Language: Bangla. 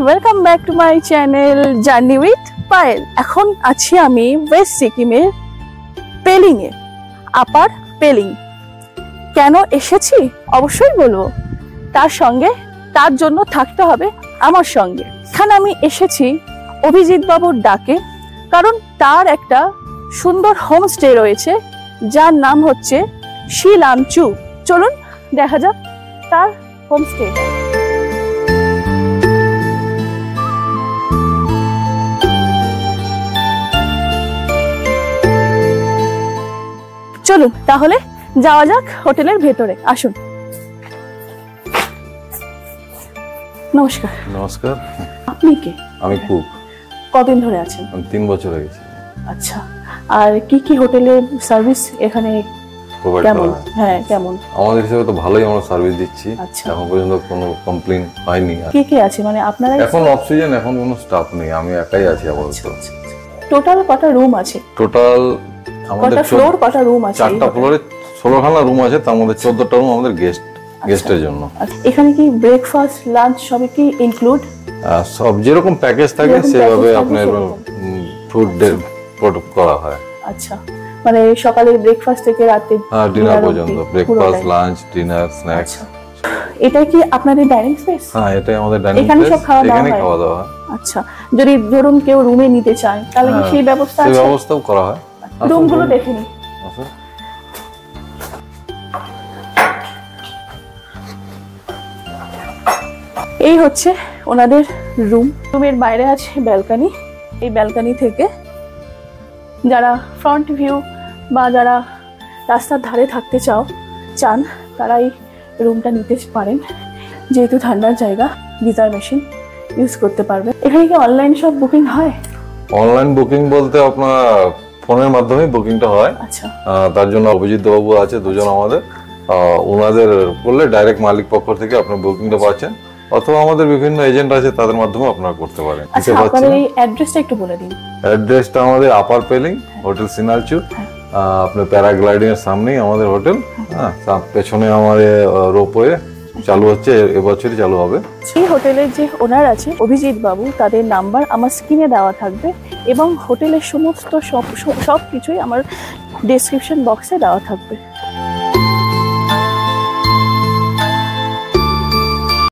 Welcome back to my channel journey with Payel. এখন আছি আমি ওয়েস্ট সিকিমের পেলিং এ, আপার পেলিং। কেন এসেছি অবশ্যই বলবো, তার জন্য থাকতে হবে আমার সঙ্গে। এখানে আমি এসেছি অভিজিৎ বাবুর ডাকে, কারণ তার একটা সুন্দর হোমস্টে রয়েছে যার নাম হচ্ছে শিলামচু। চলুন দেখা যাক তার হোমস্টেটা। চলুন তাহলে যাওয়া যাক হোটেলের ভেতরে, আসুন। নমস্কার। নমস্কার। আপনি কে? আমি কুক। কতদিন ধরে আছেন? 3 বছর হয়ে গেছে। আচ্ছা, আর কি কি হোটেলের সার্ভিস এখানে কেমন? হ্যাঁ, কেমন? আমাদের হিসেবে তো ভালোই আমরা সার্ভিস দিচ্ছি। আচ্ছা, এখন পর্যন্ত কোনো কমপ্লেইন হয়নি। কে কে আছে মানে আপনারা? এখন অক্সিজেন, এখন কোনো স্টাফ নেই, আমি একাই আছি আপাতত। টোটাল কটা রুম আছে? টোটাল আমাদের ফ্লোর কটা রুম আছে? 4টা ফ্লোরে 16খানা রুম আছে, তার মধ্যে 14টা রুম আমাদের গেস্টের জন্য। এখানে কি ব্রেকফাস্ট লাঞ্চ সবই কি ইনক্লুড? সব যেরকম প্যাকেজ থাকে সেভাবে আপনার ফুড করা হয়। আচ্ছা, মানে সকালে ব্রেকফাস্ট থেকে রাতে ডিনার পর্যন্ত, ব্রেকফাস্ট লাঞ্চ ডিনার স্ন্যাক্স। এটা কি আপনাদের ডাইনিং স্পেস? হ্যাঁ, এটাই আমাদের ডাইনিং স্পেস। এখানে সব এখানে খাওয়া দাওয়া হয়। আচ্ছা, যদি ধরুন কেউ রুমে নিতে চায় তাহলে কি সেই ব্যবস্থা আছে? সেই ব্যবস্থাও করা হয়। রুমগুলো দেখে নিই। এই হচ্ছে ওনাদের রুম। রুমের বাইরে আছে ব্যালকনি। এই ব্যালকনি থেকে যারা ফ্রন্ট ভিউ বা যারা রাস্তার ধারে থাকতে চান তারা এই রুমটা নিতে পারেন। যেহেতু ঠান্ডার জায়গা, গিজার মেশিন ইউজ করতে পারবে। এখানে কি অনলাইন সব বুকিং হয়? অনলাইন বুকিং বলতে আপনার ফোনের মাধ্যমে বুকিংটা হয়। আচ্ছা, তার জন্য অভিজিৎ বাবু আছে দুজন আমাদের, ওনাদের বললে ডাইরেক্ট মালিক পক্ষ থেকে আপনার বুকিংটা পাচ্ছেন, অথবা আমাদের বিভিন্ন এজেন্ট আছে তাদের মাধ্যমে আপনারা করতে পারেন। আচ্ছা, আপনাদের এই অ্যাড্রেসটা একটু বলে দিন। অ্যাড্রেসটা আমাদের আপার পেলিং, হোটেল সিনালচু। আপনার প্যারাগ্লাইডিং এর সামনেই আমাদের হোটেল। তার পেছনে আমাদের রোপওয়ে চালু হচ্ছে, এবছরই চালু হবে। এই হোটেলের যে ওনার আছে অভিজিৎ বাবু, তাদের নাম্বার আমার স্ক্রিনে দেওয়া থাকবে এবং হোটেলের সমস্ত সব কিছুই আমার ডেসক্রিপশন বক্সে দেওয়া থাকবে।